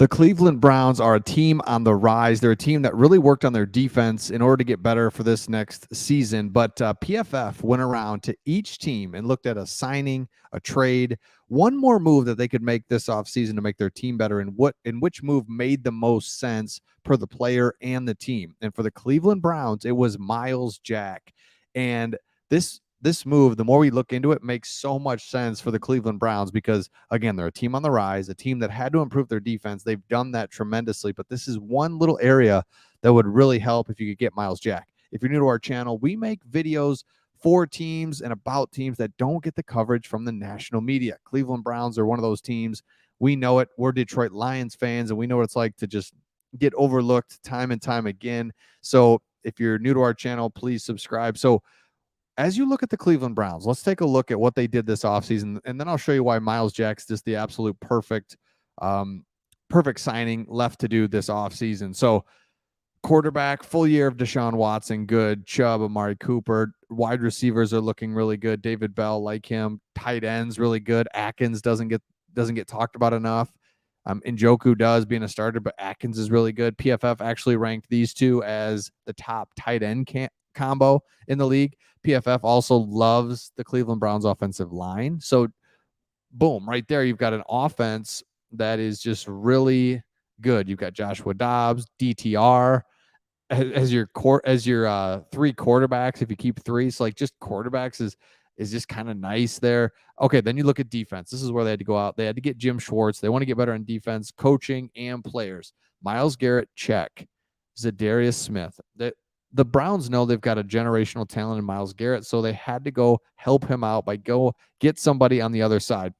The Cleveland Browns are a team on the rise. They're a team that really worked on their defense in order to get better for this next season. But PFF went around to each team and looked at a signing, a trade, one more move that they could make this offseason to make their team better, and which move made the most sense for the player and the team. And for the Cleveland Browns, it was Myles Jack. And this move, the more we look into it, makes so much sense for the Cleveland Browns because, again, they're a team on the rise, a team that had to improve their defense. They've done that tremendously, but this is one little area that would really help if you could get Myles Jack. If you're new to our channel, we make videos for teams and about teams that don't get the coverage from the national media. Cleveland Browns are one of those teams. We know it. We're Detroit Lions fans, and we know what it's like to just get overlooked time and time again. So if you're new to our channel, please subscribe. So as you look at the Cleveland Browns, let's take a look at what they did this offseason, and then I'll show you why Myles Jack's just the absolute perfect signing left to do this offseason. So quarterback, full year of Deshaun Watson, good. Chubb, Amari Cooper. Wide receivers are looking really good. David Bell, like him. Tight ends, really good. Atkins doesn't get talked about enough. Njoku does, being a starter, but Atkins is really good. PFF actually ranked these two as the top tight end combo in the league. PFF also loves the Cleveland Browns offensive line. So boom, right there, you've got an offense that is just really good. You've got Joshua Dobbs, DTR as your three quarterbacks. If you keep three, so like just quarterbacks is just kind of nice there. Okay, then you look at defense. This is where they had to go out. They had to get Jim Schwartz. They want to get better on defense, coaching, and players. Myles Garrett, check. Zadarius Smith. The Browns know they've got a generational talent in Myles Garrett, so they had to go help him out by go get somebody on the other side.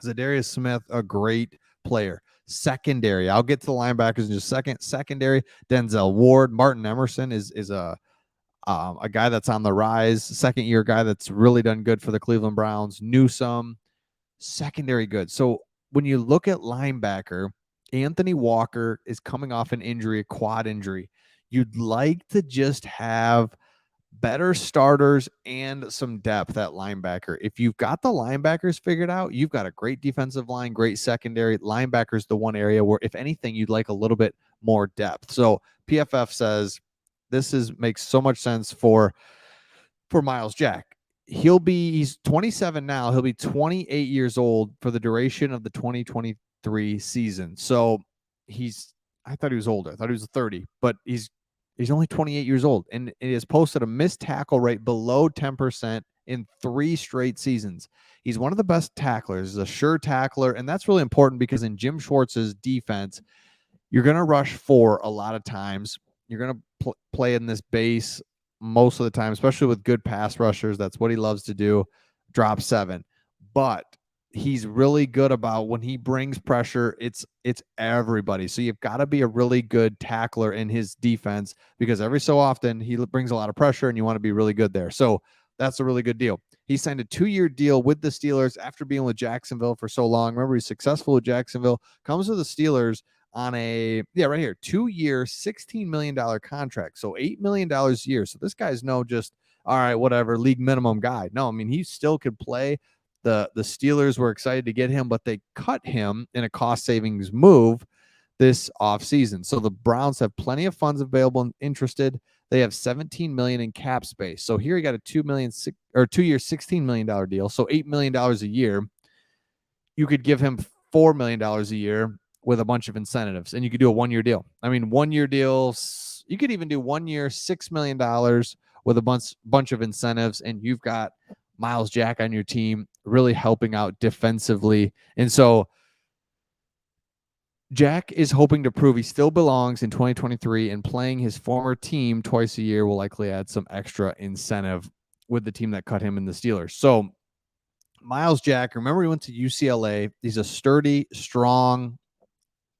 Zadarius Smith, a great player. Secondary, I'll get to the linebackers in just a second. Secondary, Denzel Ward, Martin Emerson is a guy that's on the rise, second-year guy that's really done good for the Cleveland Browns. Newsome, secondary good. So when you look at linebacker, Anthony Walker is coming off an injury, a quad injury. You'd like to just have better starters and some depth at linebacker. If you've got the linebackers figured out, you've got a great defensive line, great secondary. Linebackers the one area where, if anything, you'd like a little bit more depth. So PFF says makes so much sense for Myles Jack. He's 27 now. He'll be 28 years old for the duration of the 2023 season. So I thought he was older. I thought he was 30, but he's only 28 years old, and he has posted a missed tackle rate below 10% in 3 straight seasons. He's one of the best tacklers. He's a sure tackler, and that's really important because in Jim Schwartz's defense, you're going to rush 4 a lot of times. You're going to play in this base most of the time, especially with good pass rushers. That's what he loves to do, drop 7. But he's really good about when he brings pressure, it's everybody. So you've got to be a really good tackler in his defense because every so often he brings a lot of pressure and you want to be really good there. So that's a really good deal. He signed a 2-year deal with the Steelers after being with Jacksonville for so long. Remember, he's successful with Jacksonville, comes to the Steelers on a 2-year, $16 million contract. So $8 million a year. So this guy's no just, all right, whatever, league minimum guy. No, I mean, he still could play. The Steelers were excited to get him, but they cut him in a cost savings move this offseason. So the Browns have plenty of funds available and interested. They have $17 million in cap space. So here you got a 2-year, $16 million deal. So $8 million a year. You could give him $4 million a year with a bunch of incentives, and you could do a 1-year deal. I mean, 1-year deals, you could even do 1 year, $6 million with a bunch of incentives, and you've got Myles Jack on your team really helping out defensively. And so Jack is hoping to prove he still belongs in 2023, and playing his former team twice a year will likely add some extra incentive with the team that cut him in the Steelers. So Myles Jack, remember he went to UCLA. He's a sturdy, strong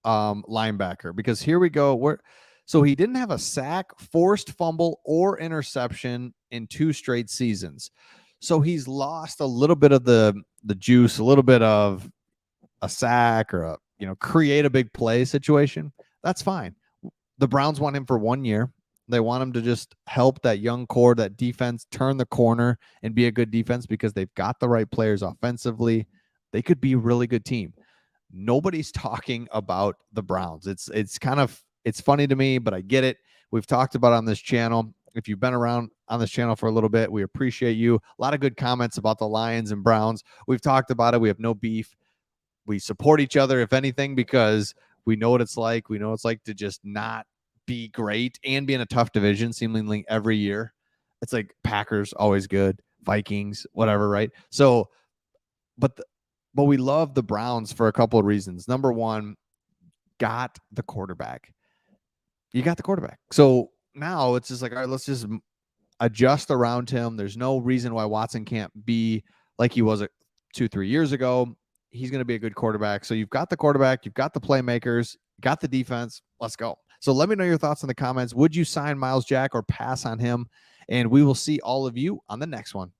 linebacker, because here we go. So he didn't have a sack, forced fumble, or interception in 2 straight seasons. So he's lost a little bit of the juice, a little bit of a sack or create a big play situation. That's fine. The Browns want him for 1 year. They want him to just help that young core, that defense, turn the corner and be a good defense because they've got the right players offensively. They could be a really good team. nobody's talking about the Browns. It's funny to me, but I get it. We've talked about it on this channel. If you've been around on this channel for a little bit, we appreciate you. A lot of good comments about the Lions and Browns. We've talked about it. We have no beef. We support each other, if anything, because we know what it's like. We know what it's like to just not be great and be in a tough division seemingly every year. It's like Packers, always good. Vikings, whatever, right? So, but we love the Browns for a couple of reasons. Number one, got the quarterback. You got the quarterback. So now it's just like, all right, let's just adjust around him. There's no reason why Watson can't be like he was 2-3 years ago. He's going to be a good quarterback. So you've got the quarterback, you've got the playmakers, got the defense. Let's go. So let me know your thoughts in the comments. Would you sign Myles Jack or pass on him? And we will see all of you on the next one.